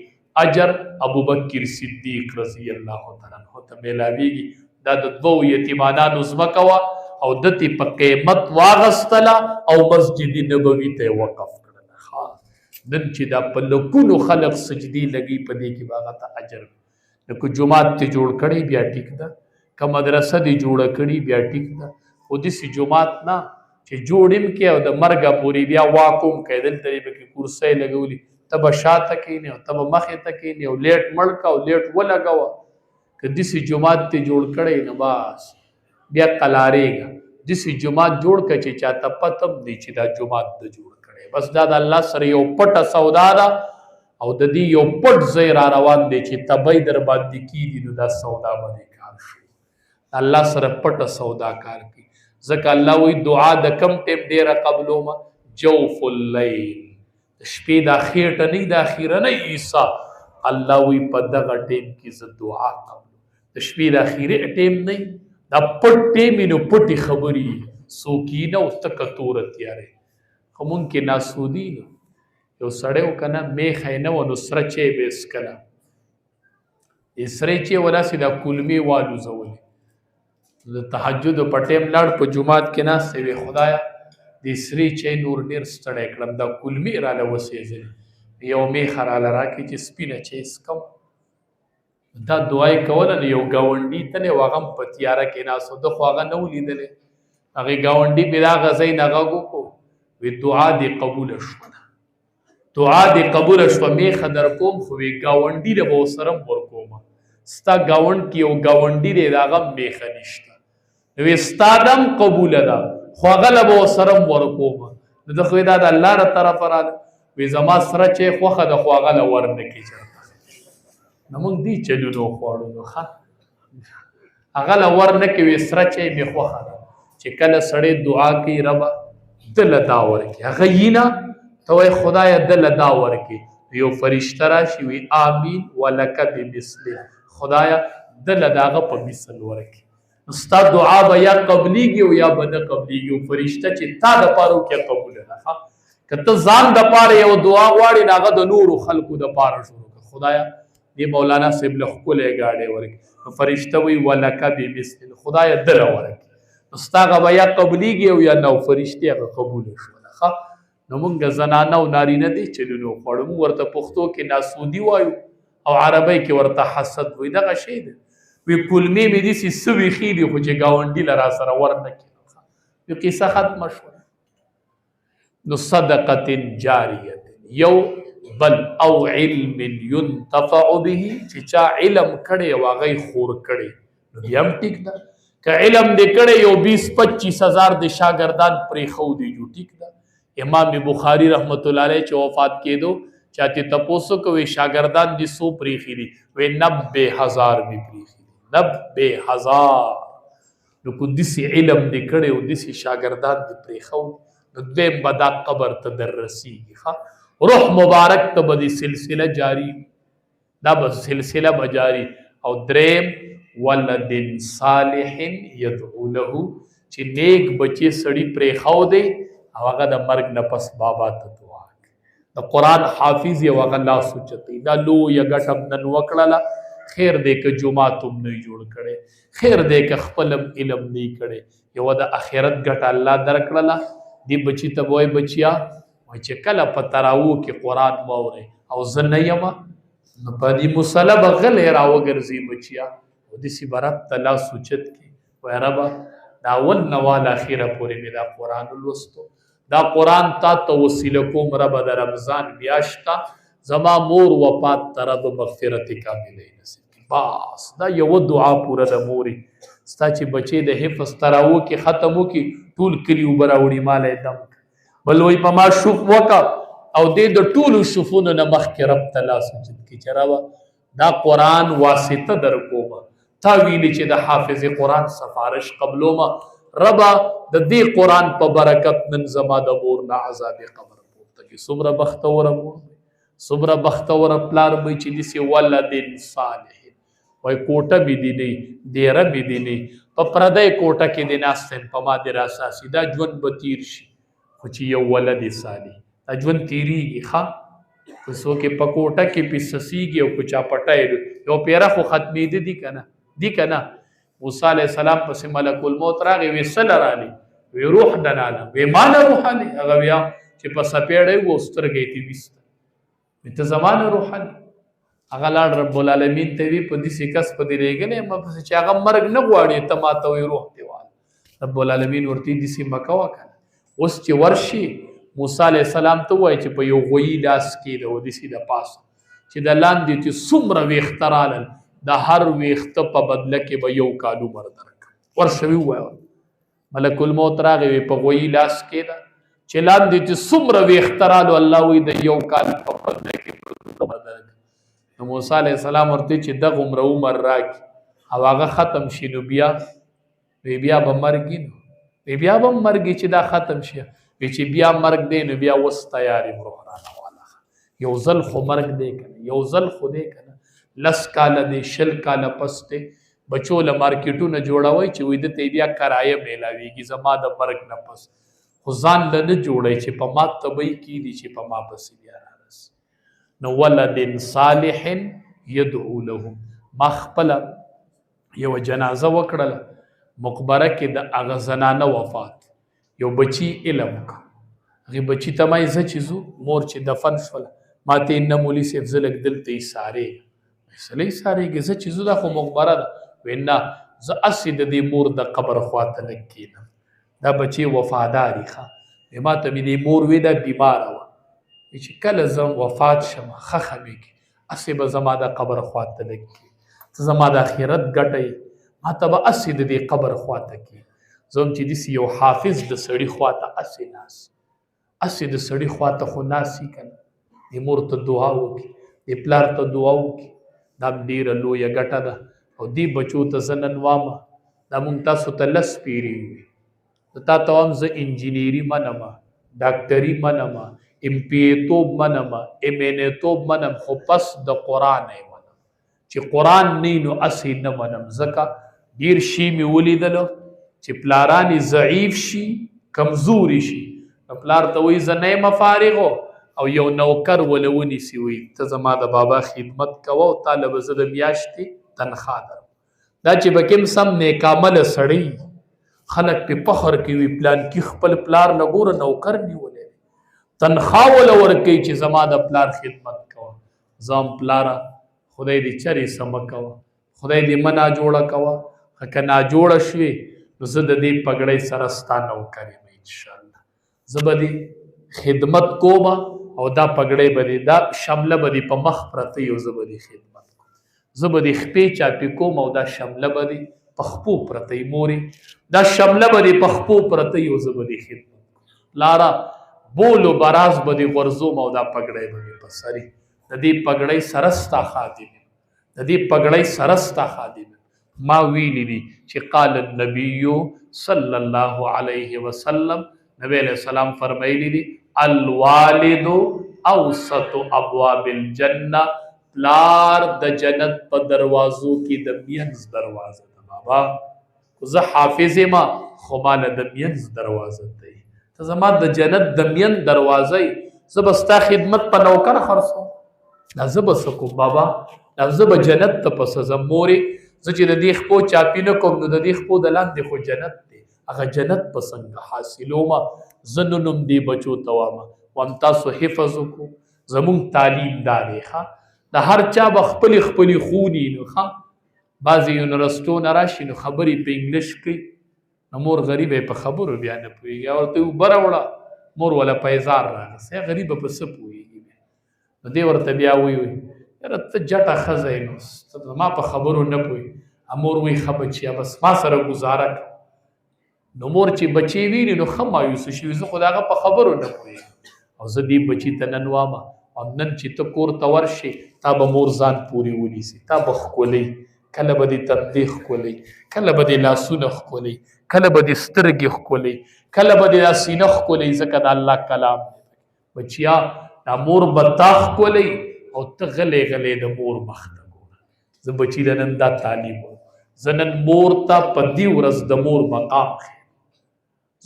اجر ابوبکر صدیق رضی الله تعالی عنہ ته میلاویږي. دا د دوو یتیمانانو ځمکه وه او دتې په قیمت واغستله او مسجد نبوي ته یې وقف کړله. نن چې دا په لکونو خلق سجدې لګي په دې کې به هغه ته اجر وي. نو که جومات ته جوړ کړی بیا ټیک ده، که مدرسه دې جوړه کړي بیا ټیک ده، خو داسې جومات نه چې جوړ هم کړې او د مرګه پورې بیا واکوم کوي. دلته یې پکې کرسۍ لګولي، ته به شاته کښېنې او ته به مخې ته کښېنې او لیټ مړ کړه او لیټ ولګوه. که داسې جومات ته جوړ کړی نو بس بیا قلارېږه. داسې جومات جوړ کړه چې چاته پته هم دی چې دا جومات د جوړ کړی. بس دا د الله سره یو پټه سودا ده او د دې یو پټ ځای را روان دی چې تبی در باندې کېږي، نو دا سودا باندې کار شو. الله سره پټه سودا کار کوي. ځکه الله وایي دعا د کم ټیم ډېره قبلومه، جوف اللیل، د شپې دا خېټه نه د اخیرنۍ حصه. الله وایي په دغه ټیم کې زه دعا قبلوم. د شپې د اخیری ټیم نه، دا پټ ټیم نو پټې خبرې څوک یې نه او تکه توره تیارې. خو مونږ کې ناسودي نو یو سړی و که نه میخه یې نه وه نو سره چای به یې څښله، سرې چای ولاسې دا کولمې والوځولې. د تهجد په ټیم لاړ په جومات کې ناست وی، خدایه د سرې چای نور ډېر ستړی کړم، دا کولمې راله وسېځلې، یو میخه راله راکړي چې سپینه چای څښم. دا دعا یې کوله نو یو ګاونډي تللی و، هغه هم په تیاره کې ناست و، ده خو هغه نه و لیدلی. هغې ګاونډي پې د هغه ځای نه غږ وکړو، وی دعا دې قبوله شوه، دعا دې قبوله شوه، میخه در کوم خو وی ګاونډي له به ورسره هم ورکوم. ستا ګاونډ کې یو ګاونډي دی د هغه هم میخه نشته، نو وی ستا ده هم قبوله ده خو هغه له به ورسره هم ورکوم. نو ده خو دا د الله له طرفه راله، وی زما سره چې خوښه ده خو هغه له ور نه کړي چېرته. نو موږ دې چلونو غواړو نو ښه هغه له ور نه کوي، سره چای مې خوښه ده چې کله سړی دعا کوي ربه ده له دا ورکړي، هغه یي نه ته وایې خدایه ده له دا ورکړي، یو فرشته راشي وي آمین ولکه بمثله، خدایه ده له د هغه په مثل ورکړي. نو ستا دعا به یا قبلیږي او یا به نه قبلیږي. او فرشته چې تا دپاره وکړي قبوله ده. که ته ځان دپاره یو دعا غواړې نو هغه د نورو خلکو دپاره شروع کړه، خدایه دې مولانا صاحب له ښکلی ګاډی ورکړي، نو فرشته وایي ولکه بمثل، خدایه ده له ورکړي. نو ستا هغه به یا قبلیږي او یا نه، او فرشتې هغه قبوله شوله. نو مونږ زنانه او نارینه دې چلونو غواړو. مونږ ورته پښتو کې ناسودي وایو او عربی کې ورته حسد وایي. دغه شی دی. وی کولمې مې داسې څه ویښي دي خو چې ګاونډي له را سره ور نه کړي. یو قصه ختمه شوه. نو صدقة جاریة یو بل او علم ينتفع به، چې چا علم کړی او هغه یې خور کړی نو بیا هم ټیک ده. که علم دې کړی یو 20-25 هزار د شاګردان پرېښودي جو ټیک ده. امام بخاری رحمت الله علیه چې وفات کېدو چاته تپوسو کوي شاګردان دي سو پریخي دي، وې 90,000 می پریخي 90,000. نو کو دسی علم دې کړي او دسی شاګردان دې پریخو نو دې بدا قبر ته درسیږي. روح مبارک ته به سلسله جاری، دا به سلسله بجاری. او دریم ولد صالح يدعو له، چې نیک بچي سړی پریخو دی او هغه د مرګ نه پس بابا ته دعا کوي. د قرآن حافظ یې هغه لاس اوچتوي، دا لویه ګټه هم نن وکړله. خیر دی که جومات هم نه جوړ کړی، خیر دی که خپل هم علم نه کړی، یوه د آخرت ګټه الله درکړله. دې بچي ته به وایي بچیا وایي چې کله په تراوو کې قرآن واورئ او زه نه یم نو په دې مصله به غلی راوګرځي بچیا، او داسې به رب ته لاس اوچت کړي، وایي ربه دا اول نه واله اخره پورې مې دا قرآن ولوستو، دا قرآن تا ته وسیله کوم ربه د رمضان میاشت ته زما مور وفات ته رب مغفرت کامله نصیب کړي. بس دا یوه دعا پوره د مورې ستا چې بچی د حفظ تراوو کې ختم وکړي ټول کلي اوبه راوړي ماله یې دم بل وایي په ما شوف وکړه او دې د ټولو شوفونو نه مخکې رب ته لاس اوچت کړي چې ربه دا قرآن واسطه در کومه، تا ویلي چې د حافظ قرآن سفارش قبلومه، ربا د دې قرآن په برکت نن زما د مور نه عذاب قبر پورته کړي. څومره بختوره مور څومره بختوره پلار به چې داسې ولد صالح وایي کوټه مې دي نه دیره مې دي نه په پردی کوټه کې دې ناست یم په ما دې راساسي دا ژوند به تیر شي خو چې یو ولد صالح دا ژوند تیریږي ښه که څوک یې په کوټه کې پې سسیږي او که چا پټی یو پیره خو ختمېده دي که نه موسی علیه السلام پسې ملک الموت راغی وی څه لرالې وی روح دلاله وی ما نه روح هلې هغه بیا چې په څپېړی و سترګه یې ترې ویسته وی ته زما نه روح هلې هغه لاړ رب العالمین ته وی په داسې کس په دې رېږلی یم پسې چې هغه مرګ نه غواړي ته ما ته وایي روح دې واله رب العالمین ورته داسې مه کوه که نه اوس چې ورشي موسی علیه السلام ته ووایي چې په یو غویي لاس کې د داسې د پاسه چې د لاندې چې څومره ویښته رالل د هر ویښته په بدله کې به یو کال عمر درکړم ورشه ووایه ملک الموت راغی وی په غویي لاس کې ده چې لاندې چې څومره ویښته رالو الله وایي د یو کال په بدله کې به درکړم نو موسی علیه السلام ورته چې دغه عمره عمر راکړي او هغه ختم شي نو بیا وی بیا به مرګي نو وی بیا به مرګي چې دا ختم شي وی چې بیا مرګ دی نو بیا اوس تیار یم روح رانه واله یو ځل خو مرګ دی که نه یو ځل خو دی که نه 10 کاله دی 20 کاله پس دی بچو له مارکیټونه جوړوئ چې وایي دته بیا کرایه میلاویږي زما د مرګ نه پس خو ځان له نه جوړئ چې په ما تبۍ کېدي چې په ما پسې بیا رارسي نو ولد صالح یدعو له ما خپله یوه جنازه وکړله مقبره کې د هغه زنانه وفات یو بچي علم کا هغې بچي ته ما زه چې ځو مور چې دفن شوله ما ته نه مولي صاحب زه لږ دلته ایسارې سلی سارېږي زه چې زه دا خو مقبره ده وی نه زه هسې د دې مور د قبر خواته لږ کېنم دا بچی وفاداري ښه ما ته مې دې مور وی دا بیماره وه چې کله زه وفات شم خخه مې کې هسې به زما د قبر خواته لږ کې ته زما د آخرت ګټئ ما ته به هسې د دې قبر خواته کې زه هم چې داسې یو حافظ د سړي خواته هسې ناست هسې د سړي خواته خو ناست وي که نه دې مور ته دعا وکړي دې پلار ته دعا وکړي دا ډېره لویه ګټه ده او دې بچو ته زه نن وامه دا مونږ تاسو ته 10 پیرې وي تا ته هم زه انجینري منمه ډاکټري منمه MPA توب منمه MNA توب منم خو پس د قرآن یې منم چې قرآن نه نو هسې نه منم ځکه ډېر شي مې ولیدلو چې پلاران ضعیف شي کمزوري شي نو پلار ته وایي زه نه یم فارغو او یو نوکر وله ونیسي وایي ته زما د بابا خدمت کوه او تا له به زه د میاشتې تنخوا درم دا چې به کوم سم نیکعمله سړی خلک پې فخر کوي پلان کې خپل پلار نه ګوره نوکر نیولی تنخوا وله ورکوي چې زما د پلار خدمت کوه زه هم پلاره خدای دې چرې سمه کوه خدای دې مه ناجوړه کوه که ناجوړه شوې نو زه د دې پګړۍ سره ستا نوکر یم انشاءالله زه به دې خدمت کوم او دا پګړۍ به دې دا شمله به دې په مخ پرته یو زه به دې خدمت کوم زه به دې خپې چاپې کوم او دا شمله به دې په خپو پرته مورې دا شمله به دې په خپو پرته یو زه به دې خدمت کوم لاره بول و براز به دې غورځوم او دا پګړۍ به مې په سري د دې پګړۍ سره ستا خادم یم د دې پګړۍ سره ستا خادم یم ما ویلی دي چې قال النبي صلی الله علیه وسلم نبی علیہ السلام فرمایلی دي الوالد اوسط ابواب الجنه پلار د جنت په دروازو کې د مینځ دروازه ده بابا زه حافظ یم خو ماله د مینځ دروازه دی ته زما د جنت د مین دروازه یې زه به ستا خدمت په نوکر خرڅوم دا زه به څه کوم بابا دا زه به جنت ته پسه ځم مورې زه چې د دې خپو چاپي نه کوم نو د دې خپو د لاندې خو جنت دی هغه جنت په څنګه حاصلومه زه نو نوم دې بچو ته وامه وام تاسو حفظ وکړو زمونږ تعلیم دا دی ښه د هر چا به خپلې خپلې خوني نو ښه بعضې یونیورسټو نه راشي نو خبرې په انګلیش کوي مور غریبه په خبرو بیا نه پوهېږي او ورته اوبه راوړه مور وله پیزار راغسې غریبه په څه پوهېږي نو دې ورته بیا وایي یاره ته جټه ښځه یې نو ته زما په خبرو نه پوهېږي مور وایي ښه بچیه بس ما سره ګزاره کړه نو مور چې بچی ویني نو ښه مایوسه شي زه خو د هغه په خبرو نه پوهېږم او زه دې بچي ته نن وامه او نن چې ته کور ته ورشې تا به مور ځان پورې ونیسي تا به ښکلوي کله به دې تندې ښکلوي کله به دې لاسونه ښکلوي کله به دې سترګې ښکلې کله به دې دا سینه ښکلې ځکه د الله کلام بچیا دا مور به تا ښکلې او ته غلې غلې د مور مخ ته ګوره زه بچي له نن دا تعلیم زه نن مور ته په دې ورځ د مور مقام ښیم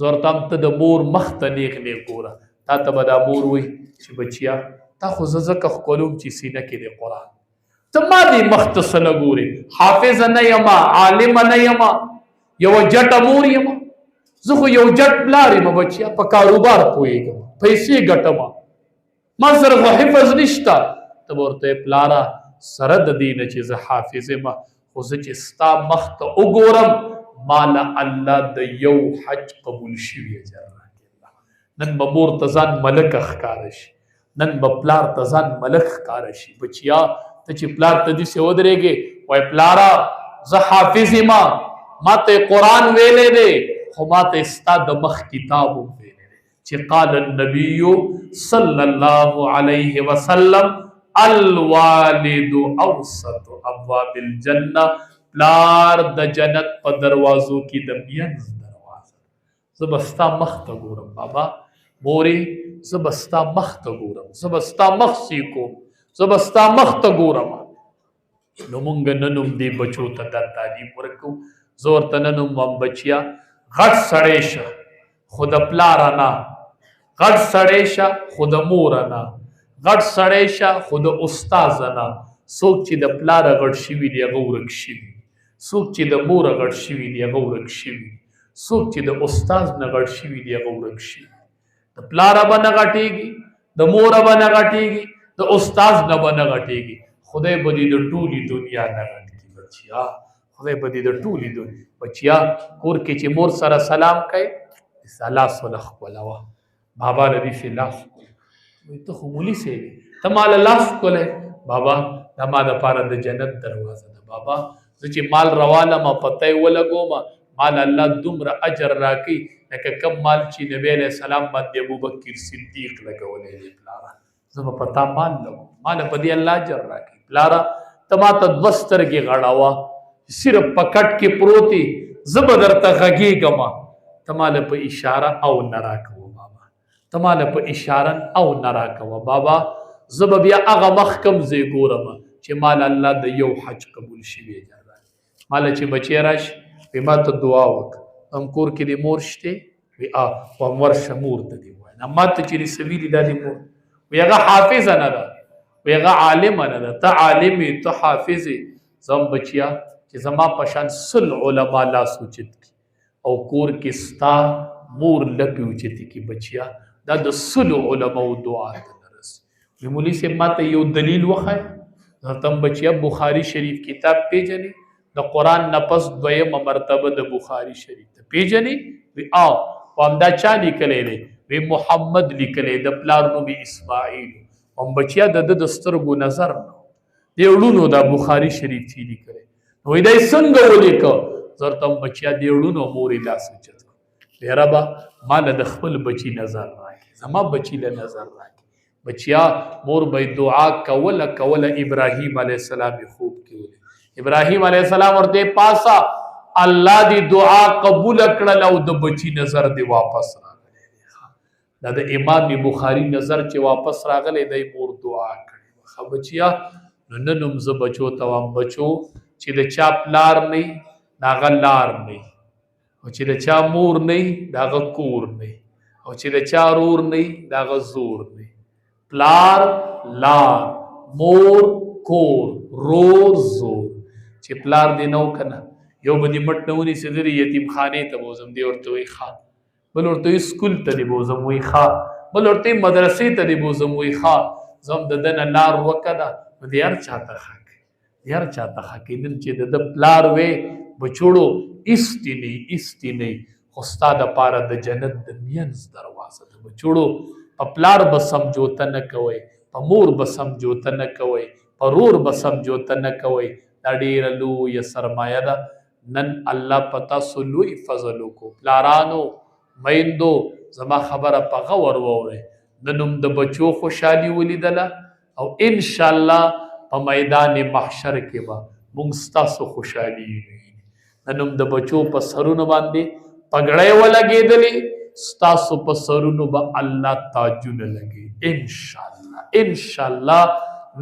زه ورته هم ته د مور مخ ته نیغ نیغ ګوره تا ته به دا مور وایي چې بچیا تا خو زه ځکه ښکلوم چې سینه کې دی قرآن ته ما دې مخ ته څه نه ګورې حافظه نه یمه عالمه نه یمه یوه جټه مور یمه زه خو یو جټ پلار یم بچیا په کاروبار پوهېږم پیسې ګټمه ما سره خو حفظ نشته ته به ورته پلاره سره د دې نه چې زه حافظ یم خو زه چې ستا مخ ته وګورم ماله الله د یو حج قبول شوي اجر راکړي نن به مور ته ځان ملکه ښکاره شي نن به پلار ته ځان ملک ښکاره شي بچیا ته چې پلار ته داسې ودرېږې وایي پلاره زه حافظ یم ما ته قرآن ویلی دی خو ما ته ستا د مخ کتاب هم ویلی دی چې قال النبي صلی الله علیه وسلم الوالد اوسط ابواب الجنه پلار د جنت په دروازو کې د مینځ دروازه زه به ستا مخ ته ګورم بابا مورې زه به ستا مخ ته ګورم زه به ستا مخ سیکوم زه به ستا مخ ته ګورم نو مونږ نن هم دې بچو ته دا تعلیم ورکوو زه ورته نن هم وایم بچیا غټ سړی شه خو د پلاره نه غټ سړی شه خو د موره نه غټ سړی شه خو د استاذه نه څوک چې د پلاره غټ شوي دي هغه ورک شوي څوک چې د موره غټ شوي دي هغه ورک شوي څوک چې د استاذ نه غټ شوي دي هغه ورک شوي د پلاره به نه غټېږي د موره به نه غټېږي د استاذ نه به نه غټېږي خدای به دې د ټولې دنیا نه غټ کړي بچیا خدای به دې د ټولې دنیا بچیا کور کې چې مور سره سلام کوي لاس وله ښکلوه بابا له دې لاس وایي ته خو مولي صاحب ته ما له لاس ښکلی بابا دا ما دپاره د جنت دروازه ده بابا زه چې مال روانم پته یې ولګوم مال الله دومره اجر راکوي لکه کم مال چې نبی علیه السلام باندې ابوبکر صدیق لګولی دی پلاره زه به په تا مال لګوم ماله په دې الله اجر راکوي پلاره ته ما ته دوه سترګې غړوه صرف په کټ کې پروتې زه به درته غږېږم ته ماله په اشاره او نه راکوه بابا ته ماله په اشاره او نه راکوه بابا زه به بیا هغه مخ کم ځای ګورم چې مال الله د یو حج قبول شوي ماله چې بچی راشي وی ما ته دعا وکړه هم کور کې د مور شته وی وم ورشه مور ته دې ووایه ما ته چې دې سوي دي دا د مور وی هغه حافظه نه ده وی هغه عالمه نه ده ته عالم یې ته حافظ یې زه هم بچیا چې زما په شان سل علما لاس اوچت کړي او کور کې ستا مور لپې اوچتې کړي بچیا دا د سلو علماو دعا ته نه رسي وی مولي صاحب ما ته یو دلیل وښایه درته هم بچیا بخاري شریف کتاب پیژنې د قرآن نه پس دویمه مرتبه د بخاري شریف ته پیژنې وی همدا چا لیکلی دی وی محمد لیکلی د پلار نوم اسماعیل هم بچیا د ده د سترګو نظر نه د وړونو دا بخاري شریف چې لیکلی نو وی دی څنګه ولیکه زه ورته هم بچیا د وړونو مورې لاس اوچت کړه وی ربه ما له د خپل بچي نظر راکړي زما بچي له نظر راکړي بچیا مور به دعا کوله ابراهیم علیه السلام یې خوب کې ولید ابراهیم علیه السلام ورته پاسا الله دی دعا قبول کړل او د بچی نظر دی واپس راغلی دا د امام بخاری نظر چې واپس راغلی دی مور دعا کړي خو بچیا نن هم زه بچو ته وایم بچو چې د چا پلار نه د هغه لار نه او چې د چا مور نه د هغه کور نه او چې د چا رور نه د هغه زور نه پلار لار مور کور رور زور چې پلار دی نو کنه یو به دې مټ نه ونیسي زه دې یتیم خانې ته بوځم دی ورته وایي ښه بل ورته وایي سکول ته دې بوځم وایي ښه بل ورته وایي مدرسې ته دې بوځم وایي ښه زه هم د ده نه لار وکړه نو دې هر چاته ښه کوي دې هر چاته ښه کوي نن چې د ده پلار وې بچوړو ایستی نه خو ستا دپاره د جنت د مینځ دروازه ده بچوړو په پلار به سمجوته نه کوئ په مور به سمجوته نه کوئ په رور به سمجوته نه کوئ دا ډیره لویه سرمایه ده نن الله په تاسو لوی فضل وکړو پلارانو میندو زما خبره په غور واورئ نن هم د بچو خوشحالي ولیدله او انشاءالله په میدان محشر کې به موږ ستاسو خوشحالي وینو نن هم د بچو په سرونو باندې پګړې ولګېدلې ستاسو په سرونو به الله تاجونه لګي ان شاء الله.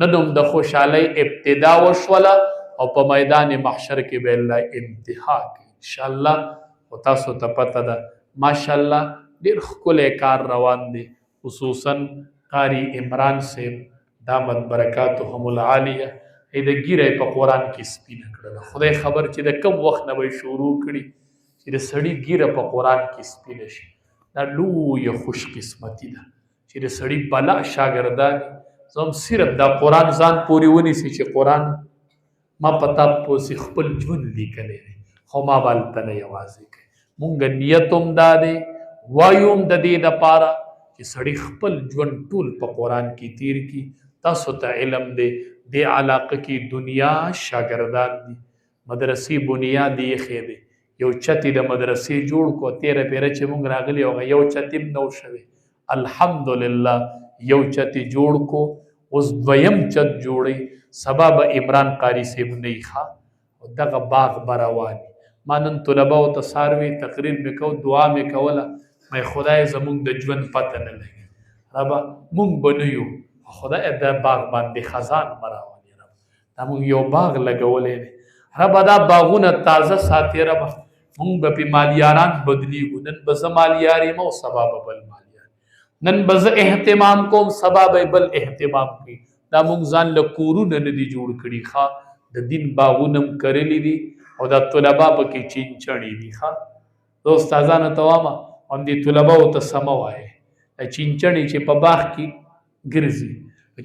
نن هم د خوشحالۍ ابتدا وشوله او په میدان محشر کې به الله انتها کوي ان شاء الله. او تاسو ته پته ده ماشاءالله ډېر ښکلی کار روان دی. خصوصا قاری عمران صاحب دامت برکاتهم العالیه د ګیره په قرآن کې سپینه کړله. خدای خبر چې د کم وخت نه به شروع کړي چې د سړي ګیره په قرآن کې سپینه شي. دا لویه خوش قسمتي ده چې د سړي بلا شاګردان زه هم صرف دا قرآن ځان پورې ونیسي چې قرآن ما پتا پوسې خپل ژوند لیکلی دی خو ما به هلته نه یوازې کوي. مونږ نیت هم دا دی وایو هم د دې دپاره چې سړي خپل ژوند ټول په قرآن کې تیر کړي. تاسو ته علم دی دې علاقه کې دنیا شاګردان دي مدرسې بنیاد یې ایښی دی. یو چت یې د مدرسې جوړ کړو 13 پیره چې مونږ راغلي هغه یو چت هم نه و شوی. الحمدلله یو چت یې جوړ کړو اوس دویم چت جوړی. سبا به عمران قاری صاحب نه یې ښه دغه باغ به روان. ما نن طلباو ته ساروي تقریر مې کو دعا مې کوله مې خدای زمونږ د ژوند پته نه لګي ربه مونږ به نه یو خدای د باغ باندې خزان مراولي رب دا مونږ یو باغ لګولی دی ربه دا باغونه تازه ساتي ربه مونږ به پې مالیاران بدلیږو. نن به زه مالیار یم او سبا به بل مالیار. نن به زه اهتمام کوم سبا به بل اهتمام کوي. دا مونږ ځان له کورونه نه دي جوړ کړي ښه د دین باغونه هم کرلي دي او دا طلبا پکې چینچڼې دي ښه. زه استادانو ته وایم همدې طلباو ته سمه وایې دا چینچڼې چې په باغ کې ګرځي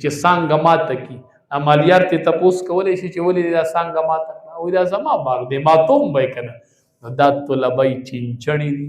چې څانګه ماته کړي مالیار ته تپوس کولی شي چې ولې دا څانګه ماته کړه وایي دا زما باغ دی ما ته هم به یې که نه. نو دا طلبه یې چینچڼې دي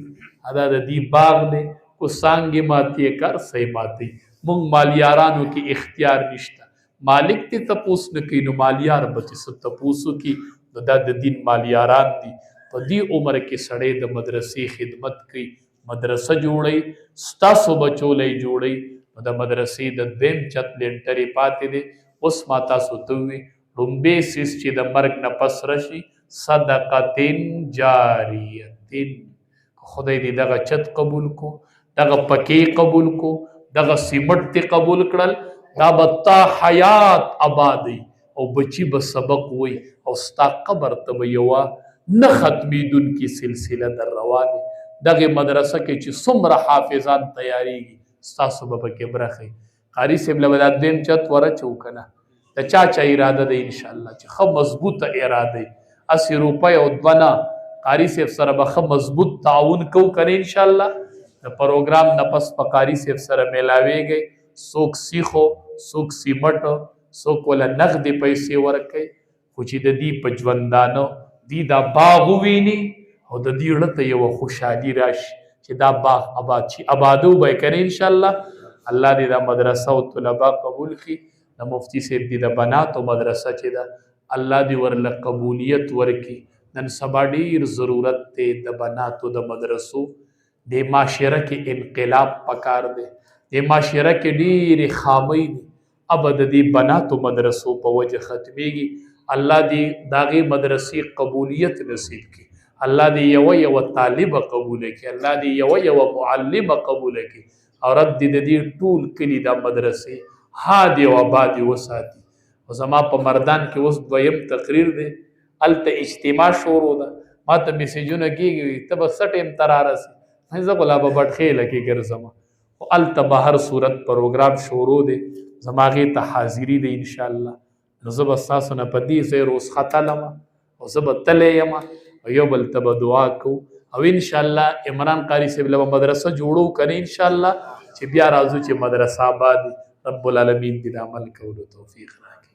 دا د دې باغ دی کو څانګې ماتې کر څه ماتې. مونږ مالیارانو کې اختیار نشته. مالک ته تپوس نه کوي نو مالیار به څه تپوس وکړي. نو دا د دین مالیاران دي. په دې عمر کې سړی د مدرسې خدمت کوي مدرسه جوړوي ستاسو بچو لی جوړوي. نو د مدرسې د دویم چت لینټرې پاتې دی. اوس ما تاسو ته ووي لومبی سیس چې د مرګ نه پس راشي صدقتین جاریتین. خدای دې دغه چت قبول کو دغه پکې قبول کو دغه سیمټ ته قبول کړل دا به تا حیات آبادی او بچی به سبق وي او ستا قبر ته به یوه نه ختمیدونکې سلسله در روانې. دغې مدرسه کې چې څومره حافظان تیاریږي ستاسو به پکې برخه. قاري صاحب له به دا دویم چت ورچو که نه د چا اراده ده انشاءالله چې ښه مضبوطه اراده وي 80 روپۍ او 2 نه قاري صاحب سره به ښه مضبوط تعاون کوو که نه انشاءالله. د پروګرام نه پس په قاري صاحب سره میلاویږئ څوک سیخو څوک سیمټو څوک وله نغدې پیسې ورکوي خو چې د دې په ژوندانه دی دا باغ وویني او د دې زړه ته یوه خوشحالي راشي چې دا باغ آباد شي. آبادو به یې که نه انشاءالله. الله دې دا مدرسه او طلبا قبول کړي. د مفتي صاحب دې د بناتو مدرسه چې ده الله دې ورله قبولیت ورکړي. نن سبا ډېر ضرورت دی د بناتو د مدرسو. د معاشره کې انقلاب پکار دی. د معاشره کې ډېرې خامۍ دي اب د دې بناتو مدرسو په وجه ختمیږي. الله دې د هغې مدرسې قبولیت نصیب کړي. الله دې یوه طالبه قبوله کړي. الله دې یوه معلمه قبوله کړي او رب دې د دې ټول کلي دا مدرسې هادې او آبادې وساتي. او زما په مردان کې اوس دویم تقریر دی هلته اجتماع شروع ده ما ته میسیجونه کېږي ته به څه ټایم ته رارسې زه خو لا به بټخیله کې ګرځم خو هلته به هر صورت پروګرام شروع دی زما هغې ته حاضري دی انشاءالله. نو زه به ستاسو نه په دې ځای روسخه تلم او زه به تلی یم او یو بل ته به دعا کوو او انشاءالله عمران قاري صاحب له به مدرسه جوړو که نه انشاءالله چې بیا راځو چې مدرسه آباد رب العالمین دې د عمل کولو توفیق راکړي.